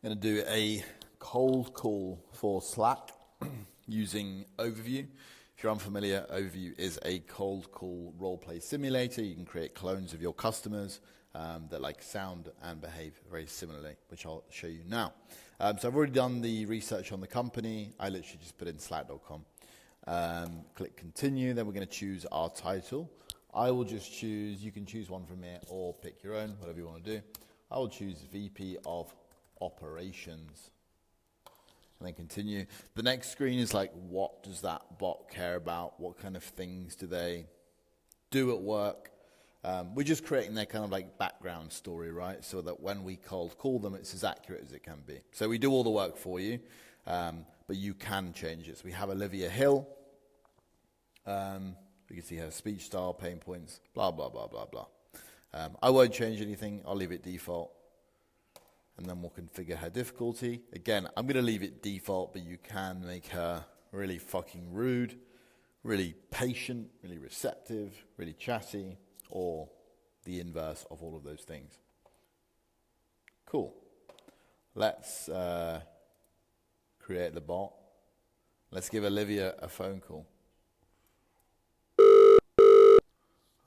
I'm going to do a cold call for Slack using Overvue. If you're unfamiliar, Overvue is a cold call role-play simulator. You can create clones of your customers that like sound and behave very similarly, which I'll show you now. So I've already done the research on the company. I literally just put in slack.com. Click continue, then we're going to choose our title. I will just choose, you can choose one from here or pick your own, whatever you want to do. I will choose VP of Operations and then continue. The next screen is like, what does that bot care about? What kind of things do they do at work? We're just creating their kind of like background story, right? So that when we cold call them, it's as accurate as it can be. So we do all the work for you, but you can change it. So we have Olivia Hill. We can see her speech style, pain points, blah, blah, blah, blah, blah. I won't change anything. I'll leave it default. And then we'll configure her difficulty. Again, I'm going to leave it default, but you can make her really fucking rude, really patient, really receptive, really chatty, or the inverse of all of those things. Cool. Let's create the bot. Let's give Olivia a phone call. I'm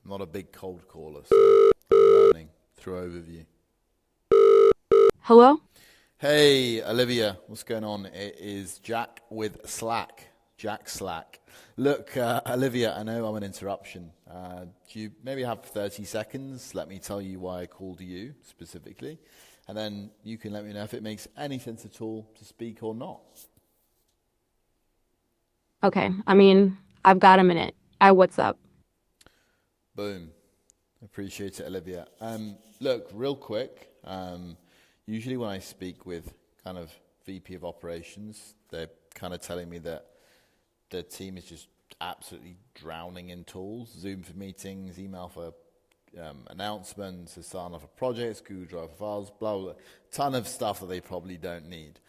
not a big cold caller, so I'm learning through Overview. Hello? Hey, Olivia, what's going on? It is Jack with Slack. Jack Slack. Look, Olivia, I know I'm an interruption. Do you maybe have 30 seconds? Let me tell you why I called you specifically. And then you can let me know if it makes any sense at all to speak or not. Okay, I've got a minute. What's up? Boom. Appreciate it, Olivia. Look, real quick, usually when I speak with kind of VP of operations, they're kind of telling me that their team is just absolutely drowning in tools. Zoom for meetings, email for announcements, Asana for projects, Google Drive for files, blah, blah, blah. Ton of stuff that they probably don't need.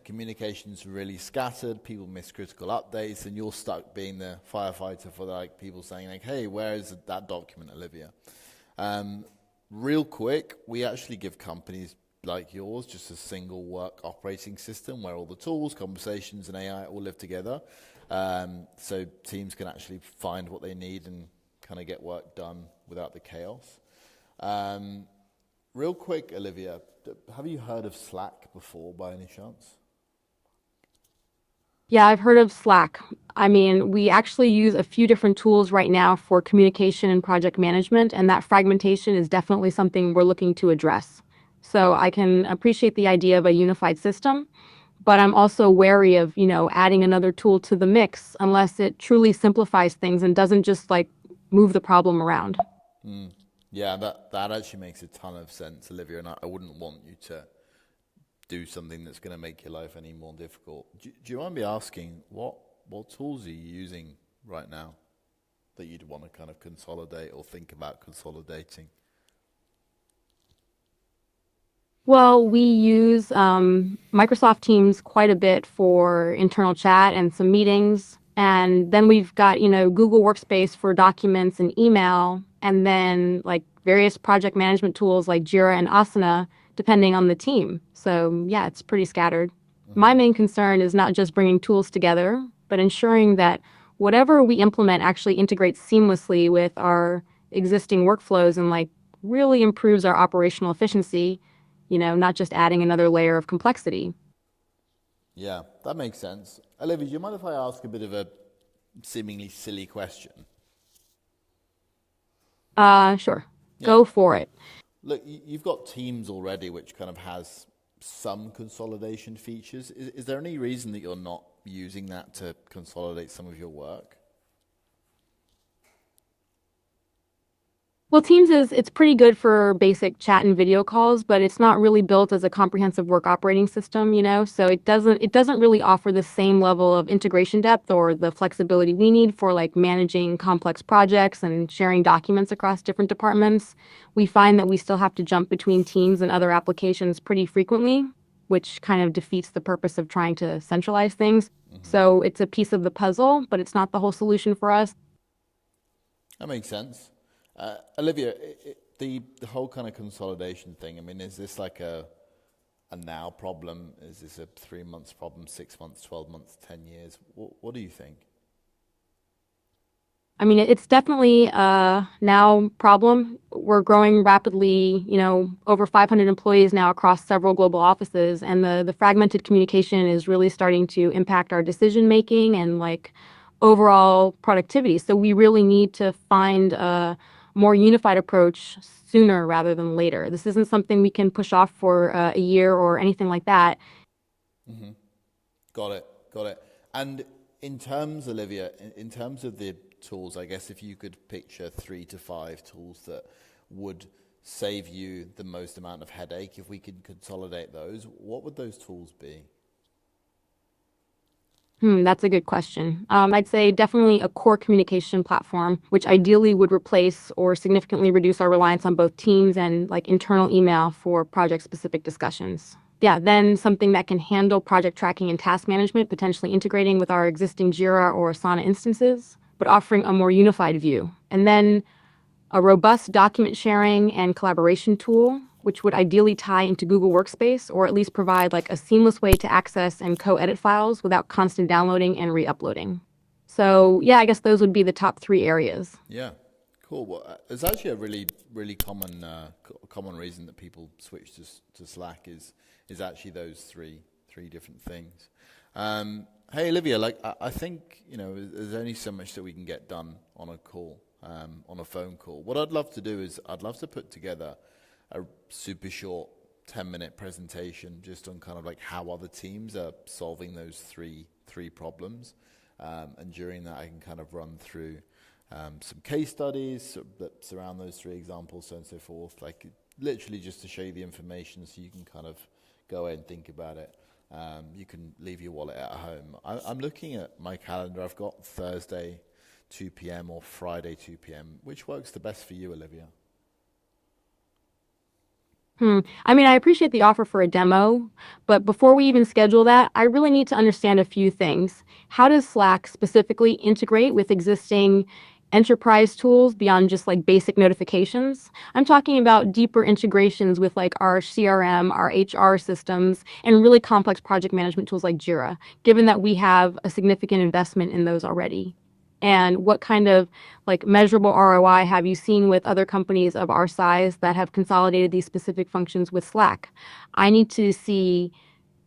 Communication's really scattered, people miss critical updates, and you're stuck being the firefighter for like people saying like, hey, where is that document, Olivia? Real quick, we actually give companies like yours just a single work operating system where all the tools, conversations, and AI all live together. So teams can actually find what they need and kind of get work done without the chaos. Real quick, Olivia, have you heard of Slack before by any chance? Yeah, I've heard of Slack. We actually use a few different tools right now for communication and project management, and that fragmentation is definitely something we're looking to address. So I can appreciate the idea of a unified system, but I'm also wary of, adding another tool to the mix unless it truly simplifies things and doesn't just like move the problem around. Yeah, that actually makes a ton of sense, Olivia, and I wouldn't want you to do something that's going to make your life any more difficult. Do you mind me asking, what tools are you using right now that you'd want to kind of consolidate or think about consolidating? Well, we use Microsoft Teams quite a bit for internal chat and some meetings. And then we've got, Google Workspace for documents and email, and then like various project management tools like Jira and Asana, depending on the team. So yeah, it's pretty scattered. My main concern is not just bringing tools together, but ensuring that whatever we implement actually integrates seamlessly with our existing workflows and like really improves our operational efficiency, not just adding another layer of complexity. Yeah, that makes sense. Olivia, do you mind if I ask a bit of a seemingly silly question? Sure. Yeah. Go for it. Look, you've got Teams already, which kind of has some consolidation features. Is there any reason that you're not using that to consolidate some of your work? Well, Teams it's pretty good for basic chat and video calls, but it's not really built as a comprehensive work operating system, so it doesn't really offer the same level of integration depth or the flexibility we need for like managing complex projects and sharing documents across different departments. We find that we still have to jump between teams and other applications pretty frequently, which kind of defeats the purpose of trying to centralize things. So it's a piece of the puzzle, but it's not the whole solution for us. That makes sense. Olivia, the whole kind of consolidation thing, is this like a a now problem? Is this a 3 months problem, 6 months, 12 months, 10 years? What do you think? I mean, it's definitely a now problem. We're growing rapidly, over 500 employees now across several global offices, and the fragmented communication is really starting to impact our decision making and like overall productivity. So we really need to find a more unified approach sooner rather than later. This isn't something we can push off for a year or anything like that. Got it, got it. And in terms, Olivia, in terms of the tools, I guess if you could picture 3 to 5 tools that would save you the most amount of headache, if we could consolidate those, what would those tools be? That's a good question. I'd say definitely a core communication platform, which ideally would replace or significantly reduce our reliance on both Teams and like internal email for project-specific discussions. Yeah, then something that can handle project tracking and task management, potentially integrating with our existing Jira or Asana instances, but offering a more unified view. And then a robust document sharing and collaboration tool, which would ideally tie into Google Workspace or at least provide like a seamless way to access and co-edit files without constant downloading and re-uploading. So yeah, I guess those would be the top 3 areas. Yeah, cool. Well, it's actually a really common reason that people switch to Slack is actually those three different things. Hey, Olivia, like I think there's only so much that we can get done on a call, on a phone call. What I'd love to do is I'd love to put together a super short 10-minute presentation just on kind of like how other teams are solving those three problems, and during that I can kind of run through some case studies that surround those 3 examples, so on and so forth, like literally just to show you the information so you can kind of go ahead and think about it. You can leave your wallet at home. I'm looking at my calendar. I've got Thursday 2 p.m. or Friday 2 p.m. Which works the best for you, Olivia? I mean, I appreciate the offer for a demo, but before we even schedule that, I really need to understand a few things. How does Slack specifically integrate with existing enterprise tools beyond just like basic notifications? I'm talking about deeper integrations with like our CRM, our HR systems, and really complex project management tools like Jira, given that we have a significant investment in those already. And what kind of like measurable ROI have you seen with other companies of our size that have consolidated these specific functions with Slack? I need to see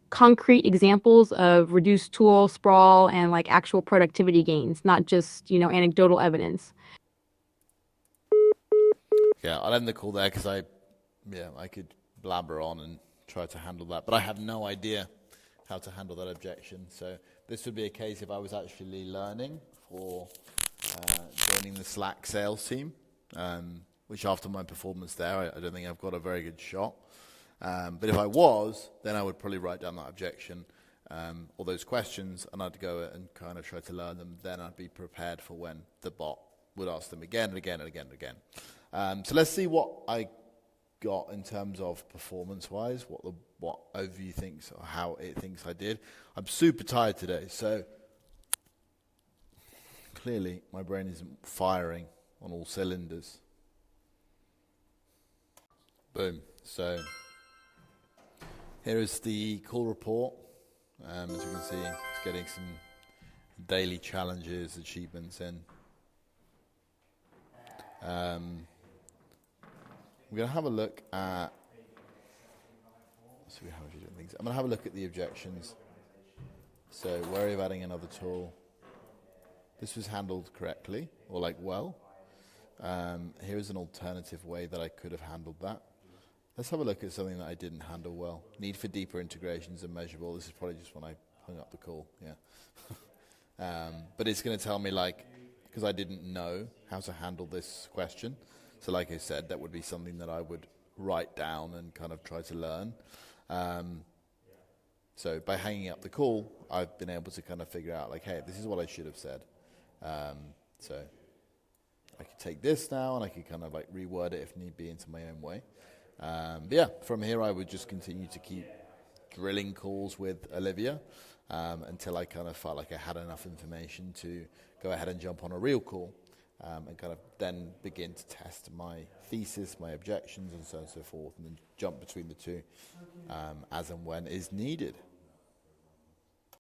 concrete examples of reduced tool sprawl and like actual productivity gains, not just, anecdotal evidence. Yeah, I'll end the call there because I could blabber on and try to handle that, but I have no idea how to handle that objection. So this would be a case if I was actually learning for joining the Slack sales team, which after my performance there, I don't think I've got a very good shot. But if I was, then I would probably write down that objection or those questions, and I'd go and kind of try to learn them. Then I'd be prepared for when the bot would ask them again and again and again and again. So let's see what I got in terms of performance-wise, what Overvue thinks or how it thinks I did. I'm super tired today, so clearly my brain isn't firing on all cylinders. Boom. So here is the call report. As you can see, it's getting some daily challenges, achievements in. We're going to have a look at, let's see how we're doing things. I'm going to have a look at the objections. So wary of adding another tool. This was handled correctly, or like well. Here's an alternative way that I could have handled that. Let's have a look at something that I didn't handle well. Need for deeper integrations and measurable. This is probably just when I hung up the call, yeah. But it's going to tell me because I didn't know how to handle this question. So like I said, that would be something that I would write down and kind of try to learn. So by hanging up the call, I've been able to kind of figure out hey, this is what I should have said. So I could take this now and I could kind of reword it if need be into my own way. But yeah, from here I would just continue to keep drilling calls with Olivia until I kind of felt like I had enough information to go ahead and jump on a real call and kind of then begin to test my thesis, my objections, and so on and so forth, and then jump between the two. as and when is needed.